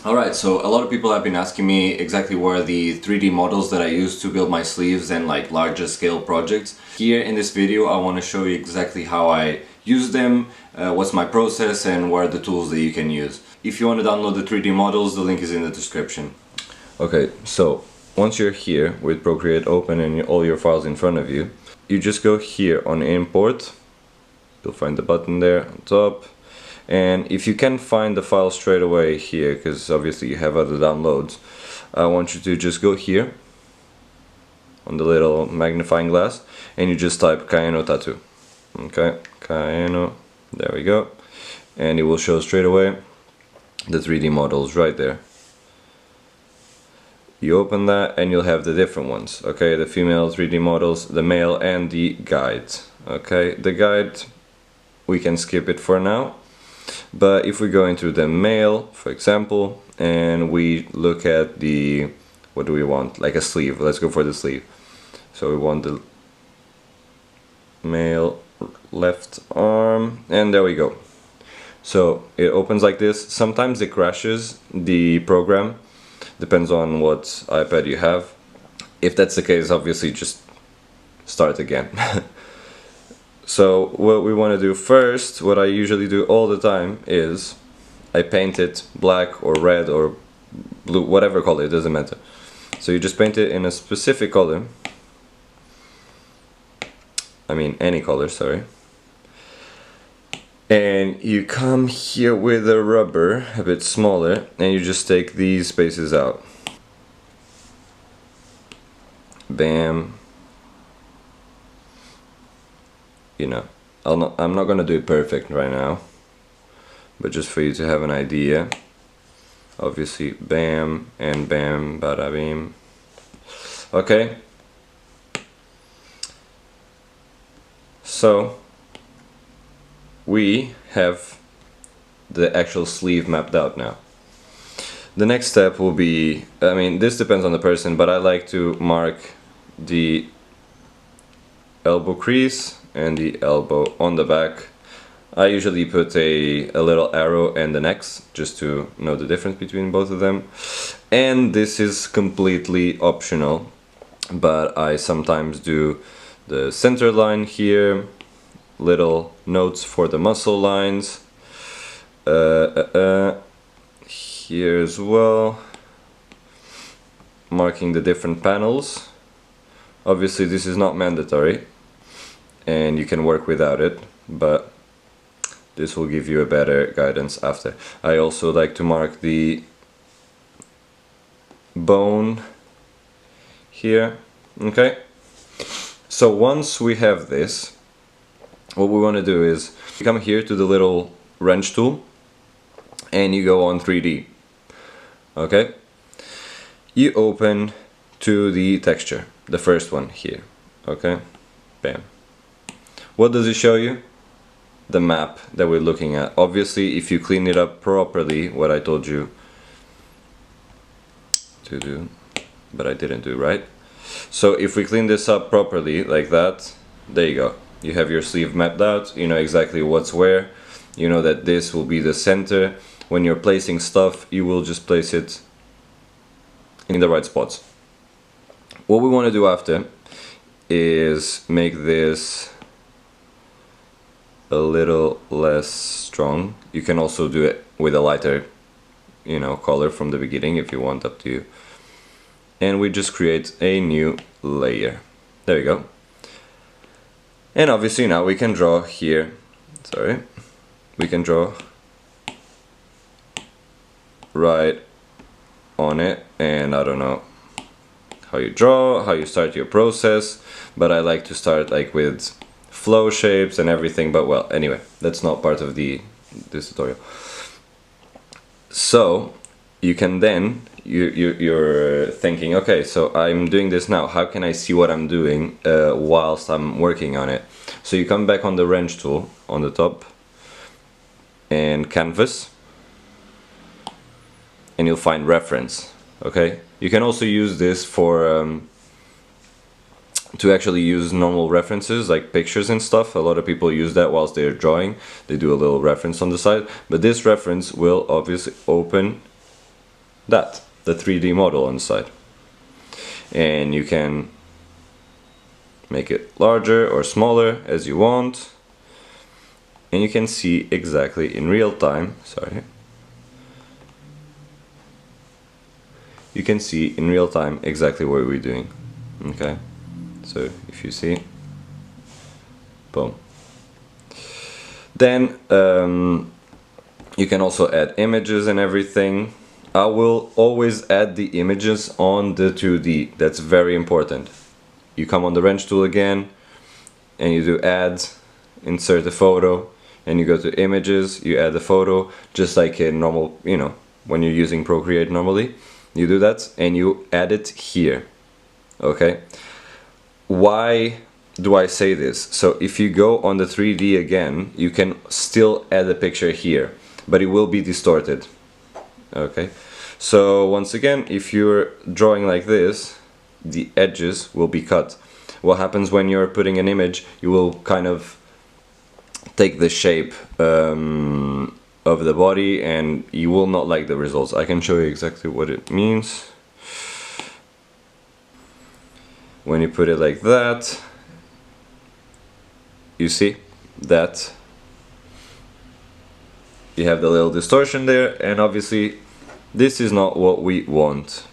Alright, so a lot of people have been asking me exactly where the 3D models that I use to build my sleeves and like larger scale projects. Here in this video I want to show you exactly how I use them, what's my process, and what are the tools that you can use. If you want to download the 3D models, the link is in the description. Okay, so once you're here with Procreate open and all your files in front of you, you just go here on import. You'll find the button there on top. And if you can find the file straight away here, because obviously you have other downloads, I want you to just go here on the little magnifying glass and you just type Kaeno.Tattoo. Okay, Kaeno, there we go. And it will show straight away the 3D models right there. You open that and you'll have the different ones. Okay, the female 3D models, the male, and the guide. Okay, the guide, we can skip it for now. But if we go into the male, for example, and we look at the, what do we want? Like a sleeve. Let's go for the sleeve. So we want the male left arm, and there we go. So it opens like this. Sometimes it crashes the program, depends on what iPad you have. If that's the case, obviously just start again. So what we want to do first, what I usually do all the time, is I paint it black or red or blue, whatever color, it doesn't matter. So you just paint it in a specific color. I mean any color, sorry. And you come here with a rubber, a bit smaller, and you just take these spaces out. Bam. You know, I'm not gonna do it perfect right now, but just for you to have an idea. Obviously, bam and bam, bada bim. Okay. So we have the actual sleeve mapped out now. The next step will be, I mean, this depends on the person, but I like to mark the elbow crease and the elbow on the back. I usually put a little arrow and an X just to know the difference between both of them. And this is completely optional, but I sometimes do the center line here, little notes for the muscle lines, here as well, marking the different panels. Obviously this is not mandatory and you can work without it, but this will give you a better guidance after. I also like to mark the bone here. Okay, so once we have this, what we want to do is come here to the little wrench tool and you go on 3D. Okay, you open to the texture, the first one here. Okay, bam. What does it show you? The map that we're looking at. Obviously, if you clean it up properly, what I told you to do, but I didn't do, right? So if we clean this up properly like that, there you go. You have your sleeve mapped out, you know exactly what's where, you know that this will be the center. When you're placing stuff, you will just place it in the right spots. What we want to do after is make this a little less strong. You can also do it with a lighter, you know, color from the beginning if you want, up to you. And we just create a new layer. There you go. And obviously now we can draw here, sorry, we can draw right on it. And I don't know how you draw, how you start your process, but I like to start like with flow shapes and everything, but well, anyway, that's not part of this tutorial. So you can then, you're thinking, okay, so I'm doing this now, how can I see what I'm doing whilst I'm working on it? So you come back on the wrench tool on the top and canvas, and you'll find reference. Okay, you can also use this for to actually use normal references like pictures and stuff. A lot of people use that whilst they're drawing. They do a little reference on the side, but this reference will obviously open that, the 3D model on the side. And you can make it larger or smaller as you want, and you can see exactly in real time, you can see in real time exactly what we're doing. Okay, so if you see, boom. Then you can also add images and everything. I will always add the images on the 2D. That's very important. You come on the wrench tool again and you do add, insert a photo, and you go to images, you add the photo, just like a normal, you know, when you're using Procreate normally. You do that and you add it here. Okay, why do I say this? So if you go on the 3D again, you can still add a picture here, but it will be distorted. Okay, so once again, if you're drawing like this, the edges will be cut. What happens when you're putting an image, you will kind of take the shape of the body and you will not like the results. I can show you exactly what it means. When you put it like that, you see that you have the little distortion there, and obviously this is not what we want.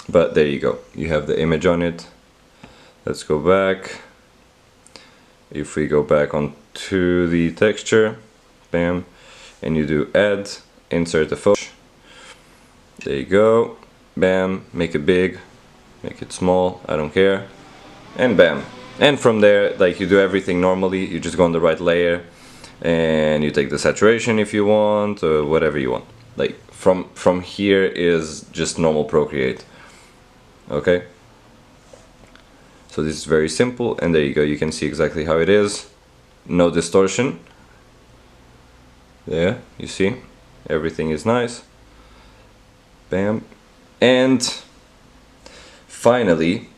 But there you go, you have the image on it. Let's go back. If we go back onto the texture, bam, and you do add, insert the photo, there you go, bam, make it big, make it small, I don't care, and bam. And from there, like, you do everything normally. You just go on the right layer and you take the saturation if you want, or whatever you want. Like from here is just normal Procreate. Okay, so this is very simple, and there you go, you can see exactly how it is. No distortion. There, you see, everything is nice. Bam. And finally,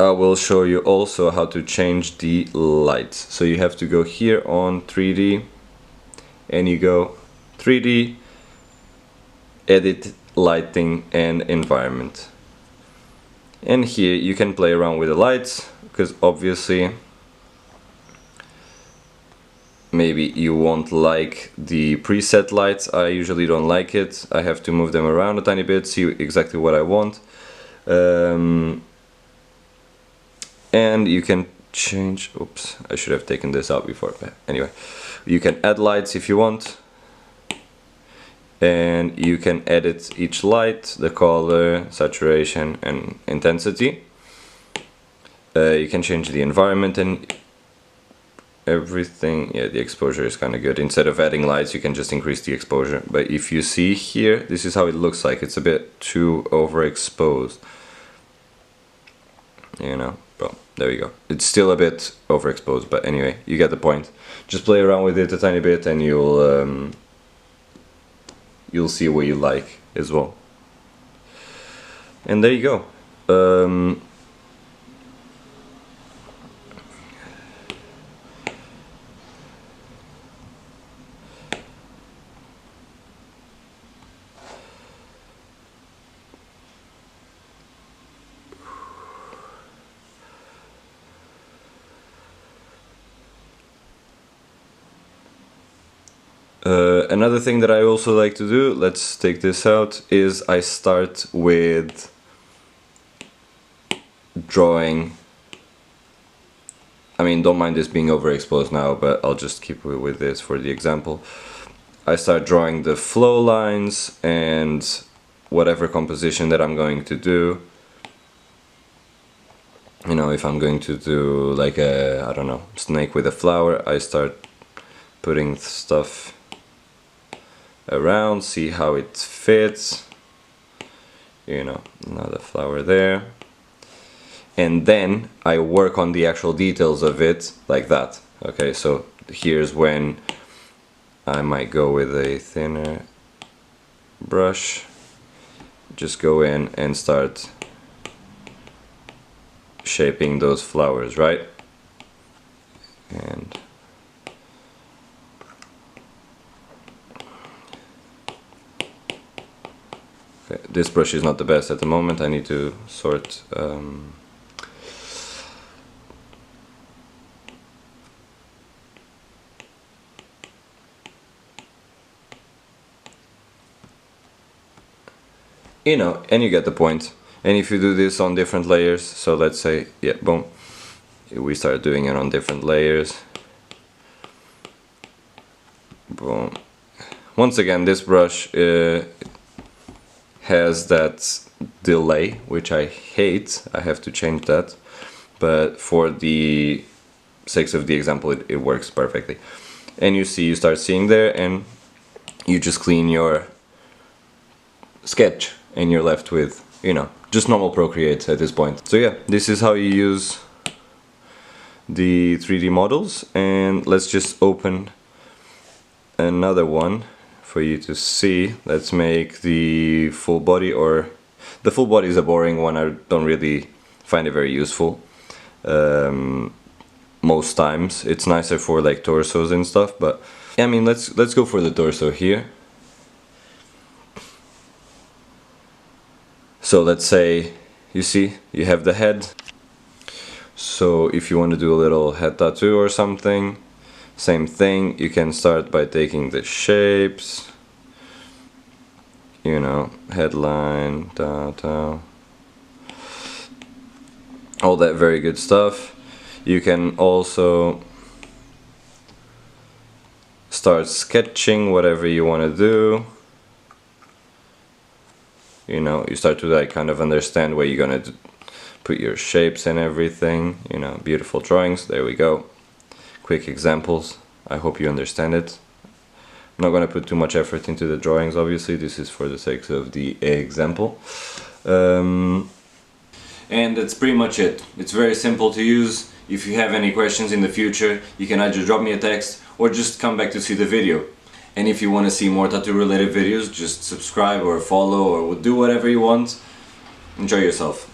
I will show you also how to change the lights. So you have to go here on 3D and you go 3D, edit, lighting and environment. And here you can play around with the lights, because obviously maybe you won't like the preset lights. I usually don't like it. I have to move them around a tiny bit, see exactly what I want. And you can change, oops, I should have taken this out before, but anyway, you can add lights if you want, and you can edit each light, the color, saturation and intensity. You can change the environment and everything. Yeah, the exposure is kind of good. Instead of adding lights, you can just increase the exposure. But if you see here, this is how it looks like. It's a bit too overexposed, you know. Well, there you go. It's still a bit overexposed, but anyway, you get the point. Just play around with it a tiny bit and you'll see what you like as well. And there you go. Another thing that I also like to do, let's take this out, is I start with drawing. I mean, don't mind this being overexposed now, but I'll just keep it with this for the example. I start drawing the flow lines and whatever composition that I'm going to do. You know, if I'm going to do like a, I don't know, snake with a flower, I start putting stuff around, see how it fits, you know, another flower there, and then I work on the actual details of it like that. Okay, so here's when I might go with a thinner brush, just go in and start shaping those flowers, right? And Okay, this brush is not the best at the moment. I need to sort you know, and you get the point. And if you do this on different layers, so let's say, yeah, boom, we start doing it on different layers. Boom. Once again, this brush has that delay, which I hate. I have to change that. But for the sake of the example, it works perfectly. And you see, you start seeing there, and you just clean your sketch, and you're left with, you know, just normal Procreate at this point. So yeah, this is how you use the 3D models, and let's just open another one for you to see. Let's make the full body, or the full body is a boring one. I don't really find it very useful. Most times it's nicer for like torsos and stuff, but I mean, let's go for the torso here. So let's say, you see, you have the head. So if you want to do a little head tattoo or something, same thing, you can start by taking the shapes, you know, headline, all that very good stuff. You can also start sketching whatever you want to do. You know, you start to like kind of understand where you're gonna put your shapes and everything. You know, beautiful drawings. There we go. Quick examples. I hope you understand it. I'm not gonna put too much effort into the drawings, obviously. This is for the sake of the example. And that's pretty much it. It's very simple to use. If you have any questions in the future, you can either drop me a text or just come back to see the video. And if you want to see more tattoo related videos, just subscribe or follow or do whatever you want. Enjoy yourself.